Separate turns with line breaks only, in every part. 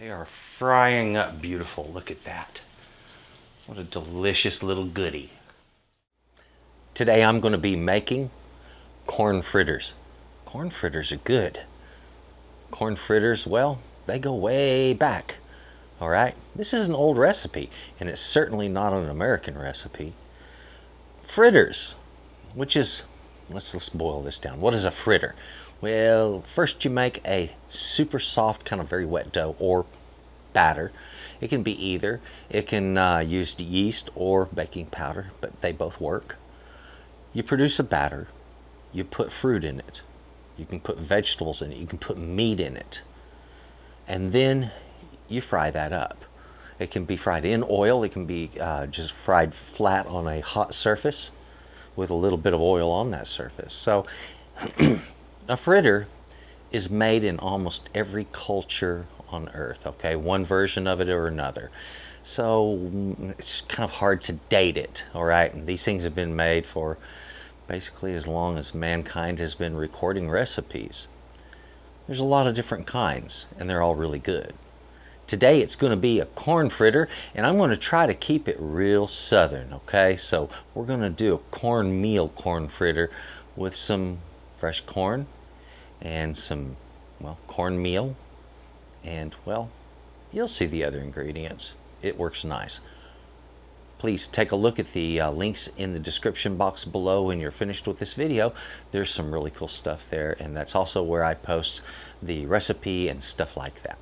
They are frying up beautiful. Look at that. What a delicious little goodie. Today I'm going to be making corn fritters. Corn fritters are good. Corn fritters, well, they go way back. All right, this is an old recipe, and it's certainly not an American recipe. Fritters, which is, let's boil this down. What is a fritter? Well, first you make a super soft, kind of very wet dough or batter. It can be either. It can use yeast or baking powder, but they both work. You produce a batter. You put fruit in it. You can put vegetables in it. You can put meat in it. And then you fry that up. It can be fried in oil. It can be just fried flat on a hot surface with a little bit of oil on that surface. So a fritter is made in almost every culture on earth, okay? One version of it or another. So it's kind of hard to date it, all right? And these things have been made for basically as long as mankind has been recording recipes. There's a lot of different kinds, and they're all really good. Today it's going to be a corn fritter, and I'm going to try to keep it real southern, okay? So we're going to do a cornmeal corn fritter with some fresh corn and some, well, cornmeal, and, well, you'll see the other ingredients. It works nice. Please take a look at the links in the description box below when you're finished with this video. There's some really cool stuff there, and that's also where I post the recipe and stuff like that.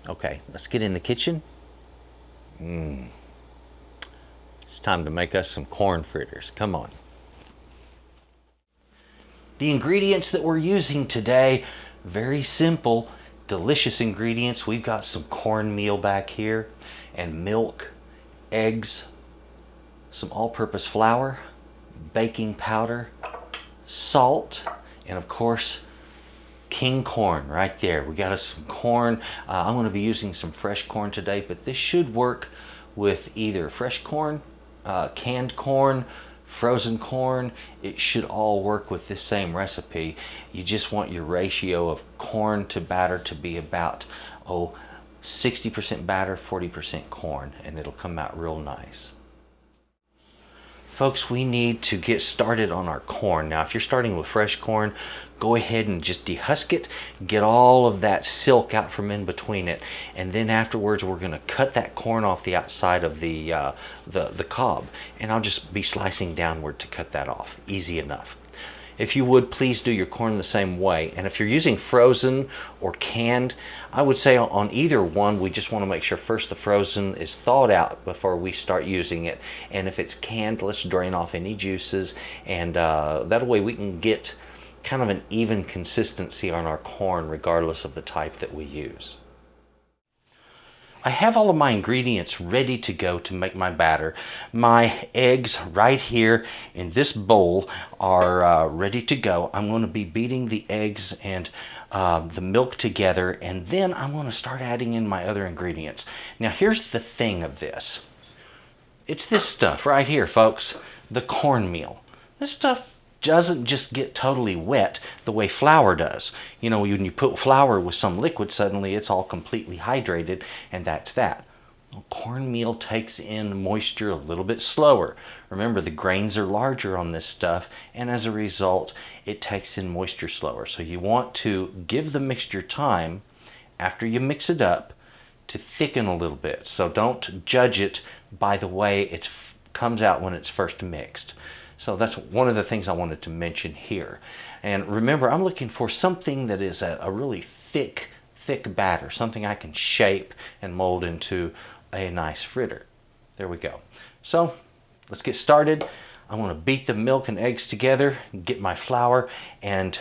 Okay, let's get in the kitchen. It's time to make us some corn fritters. Come on. The ingredients that we're using today, very simple, delicious ingredients. We've got some cornmeal back here, and milk, eggs, some all-purpose flour, baking powder, salt, and of course, king corn right there. We got us some corn. I'm going to be using some fresh corn today, but this should work with either fresh corn, canned corn, frozen corn. It should all work with this same recipe. You just want your ratio of corn to batter to be about 60% batter, 40% corn, and it'll come out real nice. Folks, we need to get started on our corn. Now, if you're starting with fresh corn, go ahead and just dehusk it, get all of that silk out from in between it, and then afterwards we're going to cut that corn off the outside of the cob, and I'll just be slicing downward to cut that off. Easy enough. If you would, please do your corn the same way. And if you're using frozen or canned, I would say on either one, we just want to make sure first the frozen is thawed out before we start using it. And if it's canned, let's drain off any juices, and that way we can get kind of an even consistency on our corn regardless of the type that we use. I have all of my ingredients ready to go to make my batter. My eggs right here in this bowl are ready to go. I'm going to be beating the eggs and the milk together, and then I'm going to start adding in my other ingredients. Now here's the thing of this. It's this stuff right here, folks, the cornmeal. This stuff doesn't just get totally wet the way flour does. You know, when you put flour with some liquid, suddenly it's all completely hydrated, and that's that. Well, cornmeal takes in moisture a little bit slower. Remember, the grains are larger on this stuff, and as a result, it takes in moisture slower. So you want to give the mixture time after you mix it up to thicken a little bit. So don't judge it by the way it comes out when it's first mixed. So that's one of the things I wanted to mention here. And remember, I'm looking for something that is a really thick batter, something I can shape and mold into a nice fritter. There we go. So let's get started. I'm going to beat the milk and eggs together, get my flour and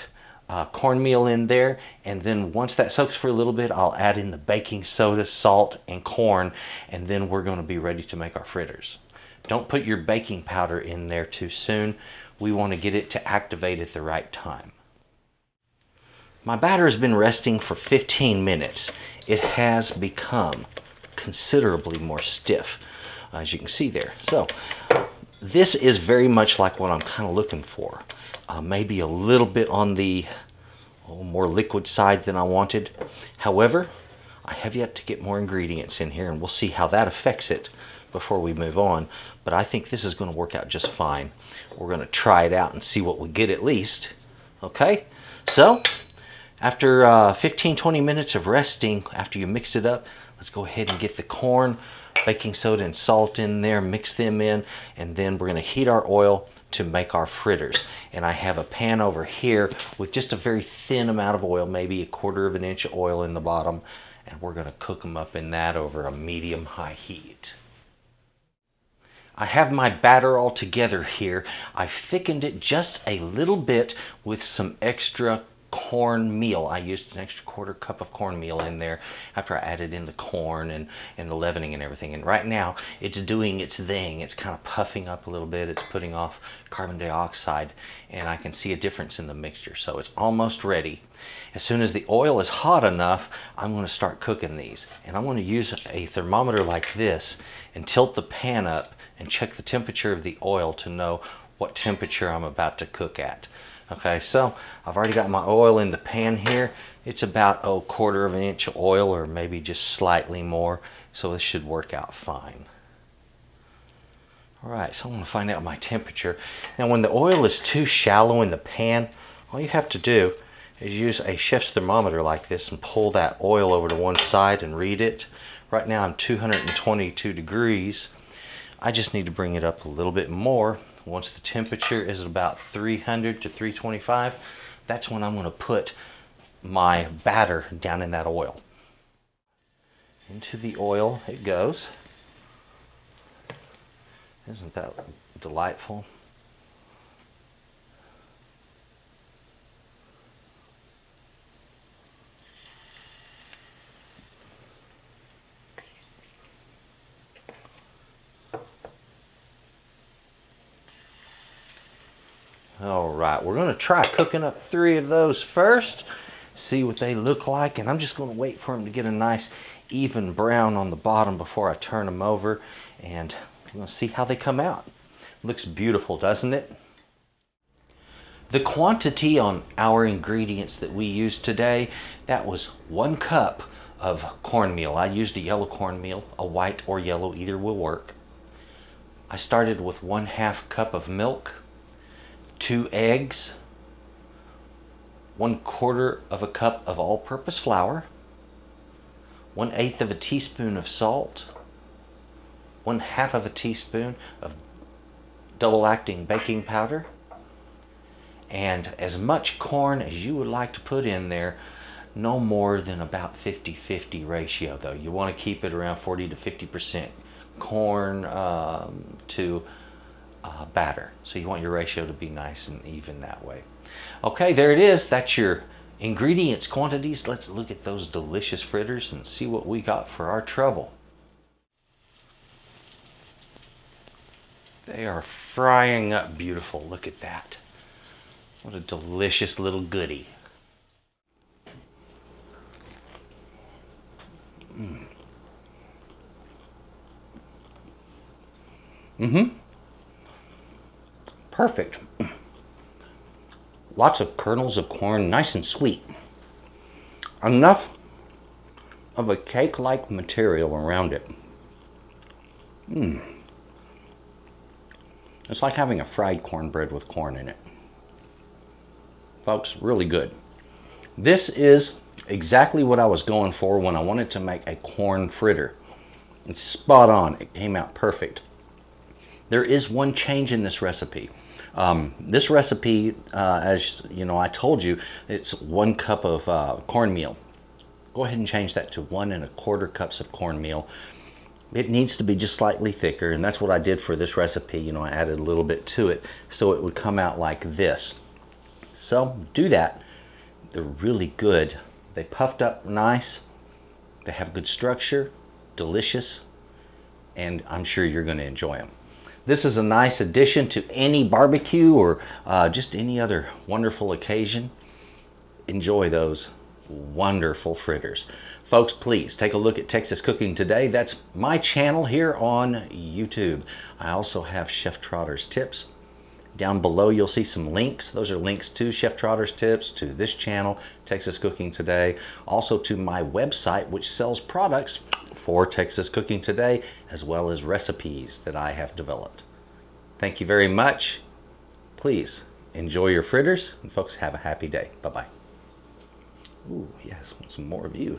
cornmeal in there, and then once that soaks for a little bit, I'll add in the baking soda, salt, and corn, and then we're going to be ready to make our fritters. Don't put your baking powder in there too soon. We want to get it to activate at the right time. My batter has been resting for 15 minutes. It has become considerably more stiff, as you can see there. So this is very much like what I'm kind of looking for. Maybe a little bit on the more liquid side than I wanted. However, I have yet to get more ingredients in here, and we'll see how that affects it before we move on. But I think this is going to work out just fine. We're going to try it out and see what we get at least. Okay, so after 15-20 minutes of resting, after you mix it up, let's go ahead and get the corn, baking soda and salt in there, mix them in, and then we're going to heat our oil to make our fritters. And I have a pan over here with just a very thin amount of oil, maybe 1/4 of an inch of oil in the bottom, and we're going to cook them up in that over a medium-high heat. I have my batter all together here. I've thickened it just a little bit with some extra cornmeal. I used an extra 1/4 cup of cornmeal in there after I added in the corn and the leavening and everything. And right now it's doing its thing. It's kind of puffing up a little bit. It's putting off carbon dioxide, and I can see a difference in the mixture. So it's almost ready. As soon as the oil is hot enough, I'm going to start cooking these. And I'm going to use a thermometer like this and tilt the pan up and check the temperature of the oil to know what temperature I'm about to cook at. Okay, so I've already got my oil in the pan here. It's about 1/4 of an inch of oil, or maybe just slightly more, so this should work out fine. All right, so I'm going to find out my temperature. Now when the oil is too shallow in the pan, all you have to do is use a chef's thermometer like this and pull that oil over to one side and read it. Right now I'm 222 degrees. I just need to bring it up a little bit more. Once the temperature is about 300 to 325, that's when I'm going to put my batter down in that oil. Into the oil it goes. Isn't that delightful? All right, we're going to try cooking up 3 of those first, see what they look like, and I'm just going to wait for them to get a nice even brown on the bottom before I turn them over, and we're going to see how they come out. Looks beautiful, doesn't it? The quantity on our ingredients that we used today, that was 1 cup of cornmeal. I used a yellow cornmeal, a white or yellow, either will work. I started with 1/2 cup of milk, 2 eggs, 1/4 of a cup of all-purpose flour, 1/8 of a teaspoon of salt, 1/2 of a teaspoon of double-acting baking powder, and as much corn as you would like to put in there. No more than about 50-50 ratio though. You want to keep it around 40 to 50% corn to batter. So you want your ratio to be nice and even that way. Okay, there it is. That's your ingredients quantities. Let's look at those delicious fritters and see what we got for our trouble. They are frying up beautiful. Look at that. What a delicious little goodie. Perfect. Lots of kernels of corn, nice and sweet. Enough of a cake-like material around it. It's like having a fried cornbread with corn in it. Folks, really good. This is exactly what I was going for when I wanted to make a corn fritter. It's spot on. It came out perfect. There is one change in this recipe. This recipe, as you know, I told you, it's 1 cup of cornmeal. Go ahead and change that to 1 1/4 cups of cornmeal. It needs to be just slightly thicker, and that's what I did for this recipe. You know, I added a little bit to it so it would come out like this. So do that. They're really good. They puffed up nice. They have good structure, delicious, and I'm sure you're going to enjoy them. This is a nice addition to any barbecue or just any other wonderful occasion. Enjoy those wonderful fritters. Folks, please take a look at Texas Cooking Today. That's my channel here on YouTube. I also have Chef Trotters tips. Down below you'll see some links. Those are links to Chef Trotter's tips, to this channel, Texas Cooking Today, also to my website, which sells products for Texas Cooking Today, as well as recipes that I have developed. Thank you very much. Please enjoy your fritters, and folks, have a happy day. Bye-bye. Ooh, yes, want some more of you.